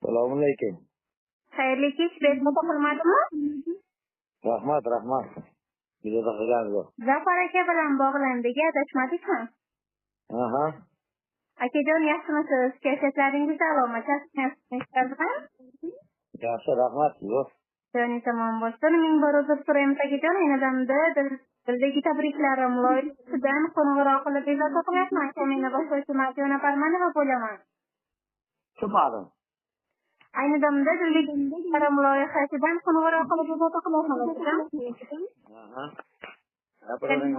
Assalomu alaykum. Xayrli kech, bezovta qilmadimmi? Rahmat. Bezovta qilganingiz yo'q. Zafar aka bilan bog'landiki, adashmadikmi? Aha. Akajon, yaxshimisiz? Kayfiyatlaringiz alomat, yaxshimisiz? Yaxshi, rahmat. Yo'q. Joningiz omon bo'lsin. Ming bor uzr so'raymiz akajon. Yana damda dildagi tabriklarim loyihasidan qo'ng'iroq qilib bezovta qilyapman. Kamina boshlovchi Matiyona Parmanova bo'laman. Tushunmadim. Ayni damda dildagi tabriklarim loyihasidan qo'ng'iroq qilib bezovta qilyapman akajon. Aha.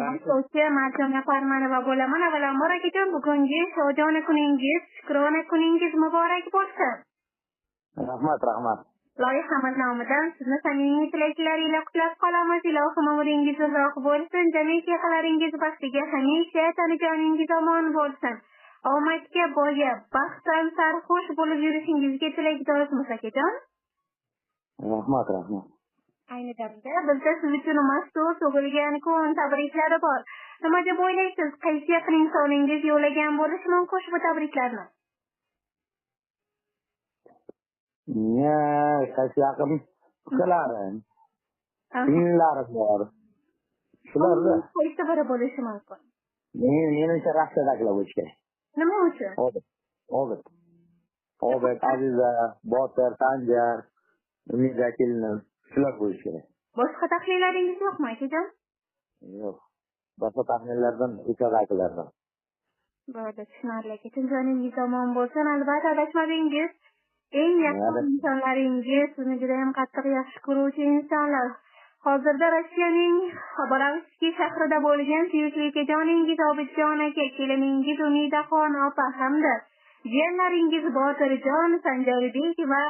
Boshlovchi Matiyona Parmanova bo'laman. Avvalambor akajon, bugungi shodona kuningiz, shukrona kuningiz muborak bo'lsin. Rahmat. Loyihamiz nomidan sizni samimiy tilaklaringizla qutlab qolamiz. Ilohim umringiz uzoq bo'lsin. Jamiki yaqinlaringiz baxtiga hamisha tanijoningiz omon bo'lsin. Omadga boya, baxtdan sarxush bo'lib yurishingizga tilakdormiz akajon. Rahmat. Ayni damda bizda siz uchun maxsus tug'ilgan kun tabriklari bor. Nima deb o'ylaysiz? Qaysi yaqin insoningiz yo'llagan bo'lishi mumkin ushbu tabriklarni? Qaysi yaqin ukalarim, singillari bor. Shularni qaysi biri bo'lishi mumkin? Menimcha rahsadagilar bo'lishi kerak. Nima uchun? Obid, Aziza, Botir, Sanjar, Umida kelinim, shular bo'lishi kerak. Boshqa taxlillaringiz yo'qmi akajon? Yo'q. Boshqa taxminlardan ukalarimlardan. Bo'ldi, tushunarli. Joningiz omon bo'lsin. Albatta adashmadingiz. Eng yaqin insonlaringiz, sizni juda ham qattiq yaxshi ko'ruvchi insonlar. Hozirda Rossiyaning Xabarovsk shahrida bo'lgan suyukli akajoningiz Obidjon aka, keliningiz Umidaxon opa hamda jiyanlaringiz Botirjon, Sanjarbek va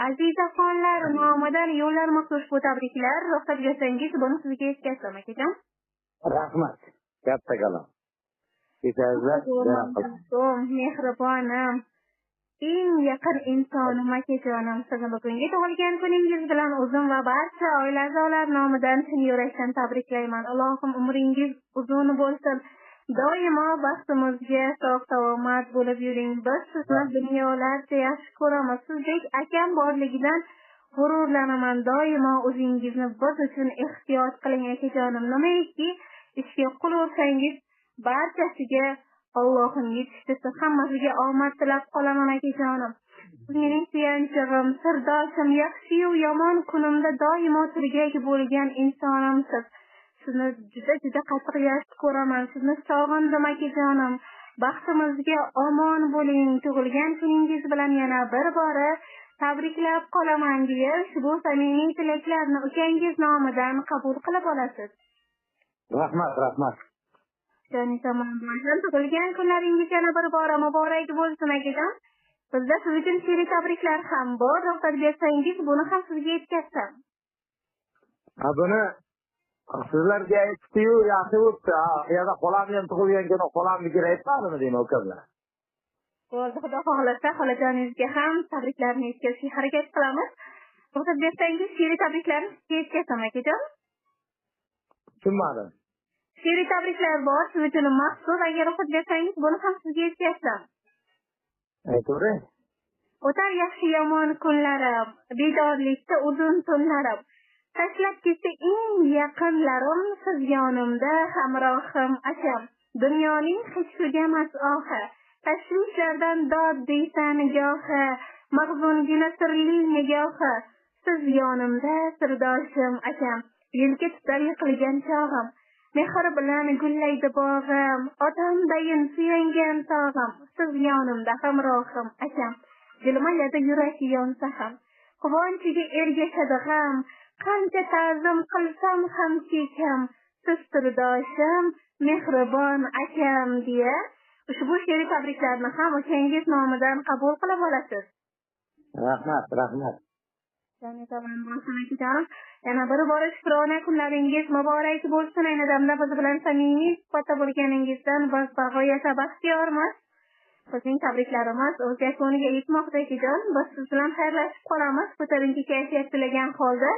Azizaxonlar nomidan yo'llarmiz ushbu tabriklar. Ruxsat bersangiz, buni sizga yetkazsam akajon. Rahmat. Katta kalom. Mehribonim. Eng yaqin insonim akajonim, sizni bugungi tug'ilgan kuningiz bilan o'zim va barcha oila a'zolari nomidan chin yurakdan tabriklayman. Allohim umringiz uzun bo'lsin. Doimo baxtimizga sog'-salomat bo'lib yuring. Biz sizni dunyolarcha yaxshi ko'ramiz. Sizdek akam borligidan g'ururlanaman. Doimo o'zingizni biz uchun ehtiyot qiling akajonim. Nimaiki ishga qo'l ursangiz, barchasiga Allohim yetishtirsin. Hammasiga omad tilab qolaman akajonim. Mening suyanchig'im, sirdoshim, yaxshi-yu yomon kunimda doimo turgak bo'lgan insonimsiz. Sizni juda qattiq yaxshi ko'raman. Sizni sog'indim akajonim. Baxtimizga omon bo'ling. Tug'ilgan kuningiz bilan yana bir bora tabriklab qolaman deya ushbu samimiy tilaklarni ukangiz nomidan qabul qilib olasiz. Rahmat. Joningiz omon bo'lsin. Tug'ilgan kunlaringiz yana bir bora muborak bo'lsin akajon. Bizda siz uchun she'riy tabriklar ham bor. Ruxsat bersangiz, buni ham sizga yetkazsam. Buni sizlarga aytdi-yu, yaxshi bo'libdi. Yana xolamni ham tug'ilgan kuni xolamnikini aytmadimi deyman ukamlar. Bo'ldi, xudo xohlasa xolajoningizga ham tabriklarni yetkazishga harakat qilamiz. Ruxsat bersangiz, she'riy tabriklarni sizga yetkazsam akajon. Tushunmadim. She'riy tabriklar bor, siz uchun maxsus. Agar ruxsat bersangiz, buni ham sizga yetkazsam. Aytavering. O'tar yaxshi yomon kunlarim, bedorlikda uzun tunlarim. Tashlab ketsa eng yaqinlarim, siz yonimda hamrohim akam. Dunyoning hech tugamas ohi, tashvishlardan dod deysan gohi, mag'zungina sirli nigohi. Siz yonimda sirdoshim akam, yelka tutar yiqilgan chog'im. Mehr bilan gullaydi bog'im, otamdayin suyangan tog'im. Siz yonimda hamrohim akam, jilmayadi yurak yonsa ham. Quvonchiga ergashadi g'am, qancha ta'zim qilsam ham chekam. Siz sirdoshim, mehribon akam deya ushbu she'riy tabriklarni ham ukangiz nomidan qabul qilib olasiz. Rahmat. Joningiz omon bo'lsin akajon. Yana bir bora shukrona kunlaringiz muborak bo'lsin. Ayni damda biz bilan samimiy suhbatda bo'lganingizdan biz bag'oyatda baxtiyormiz. Bizning tabriklarimiz o'z yakuniga yetmoqda akajon. Biz siz bilan xayrlashib qolamiz. Ko'tarinki kayfiyat tilagan holda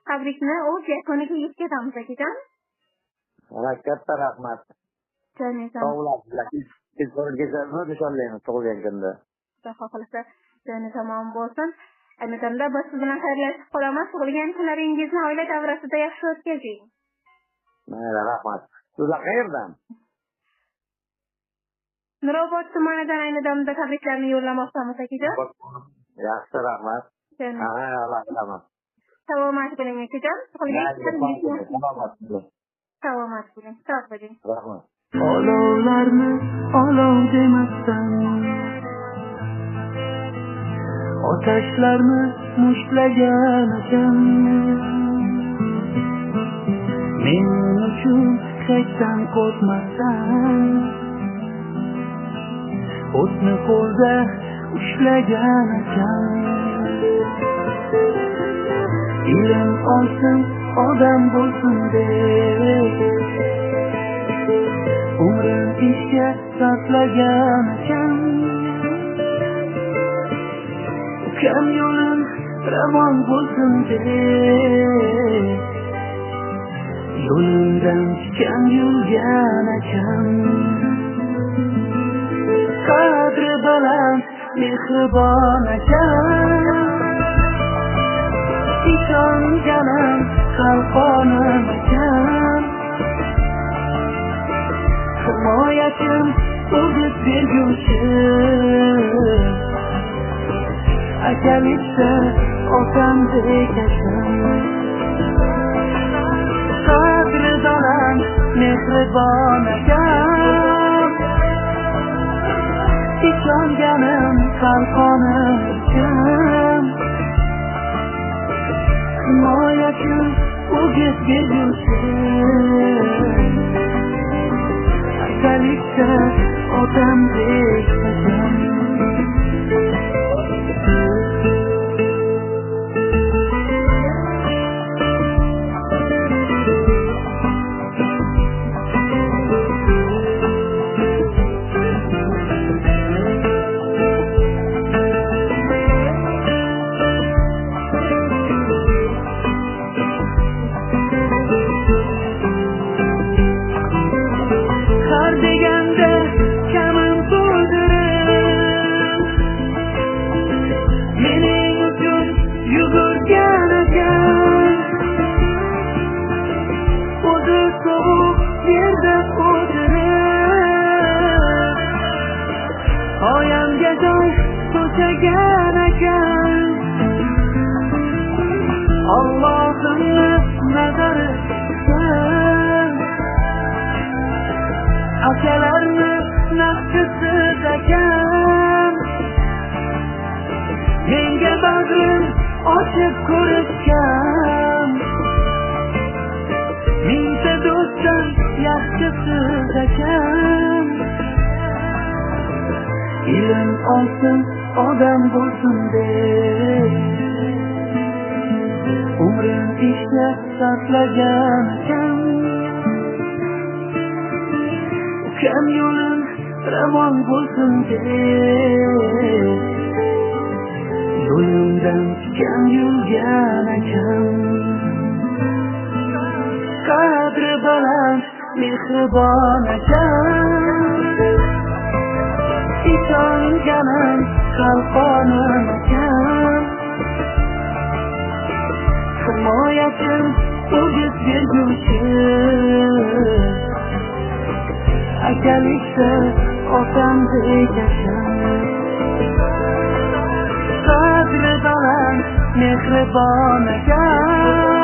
tabrikni o'z yakuniga yetkazamiz akajon. Katta rahmat. Joningiz omon. Biz o'rgatamiz nishonlaymiz tug'ilgan kunda. Xudo xohlasa joni tamom bo'lsin. Ayniqsa biz siz bilan xayrlashib qolamiz. Tug'ilgan kunlaringizni oila davrasida yaxshi o'tkazing. Mayli, rahmat. Sizlar qayerdan? Nurobod tumanidan ayni damda tabriklarni yo'llamoqdamiz akajon. Yaxshi, rahmat. Ha, Alloh rahmat. Salomat bo'ling akajon. Tug'ilgan kunlaringizni salomat bo'ling. salomat bo'ling. Sog' bo'ling. Rahmat. Olovlarni olov demasdan, otashlarni mushtlagan ekan. Men uchun hechdan qo'rqmasdan, o'tni qo'lda ushlagan ekan. Ilm olsin, odam bo'lsin deb umrim ishga sarflagan ekan. Ukam yo'lim ravon bo'lsin deb yo'limdan chikan yurgan ekan. Qadri baland, mehribon ekan. ishonganim qalqonim ekan. Himoyachim o'g'it berguvchi, akalikda otamdek ekan. Qadri baland, mehribon ekan. ishonganim qalqonim ekan. Himoyachim o'g'it berguvchi, akalikda otamdek ekan. Allah'ımı nazarı sen, akalarını nakşısız eken. Menga bag'rim ochib ko'rishgan, mingta do'stdan yaxshisiz ekan. Ilm olsin, odam bo'lsin deb umrim ishga sarflagan ekan. Ukam yo'lim ravon bo'lsin deb yo'limdan chikan yurgan ekan. Qadri baland, mehribon ekan. ishonganim qalqonim ekan. Himoyachim o'g'it berguvchi, akalikda otamdek ekan. Qadri baland, mehribon ekan.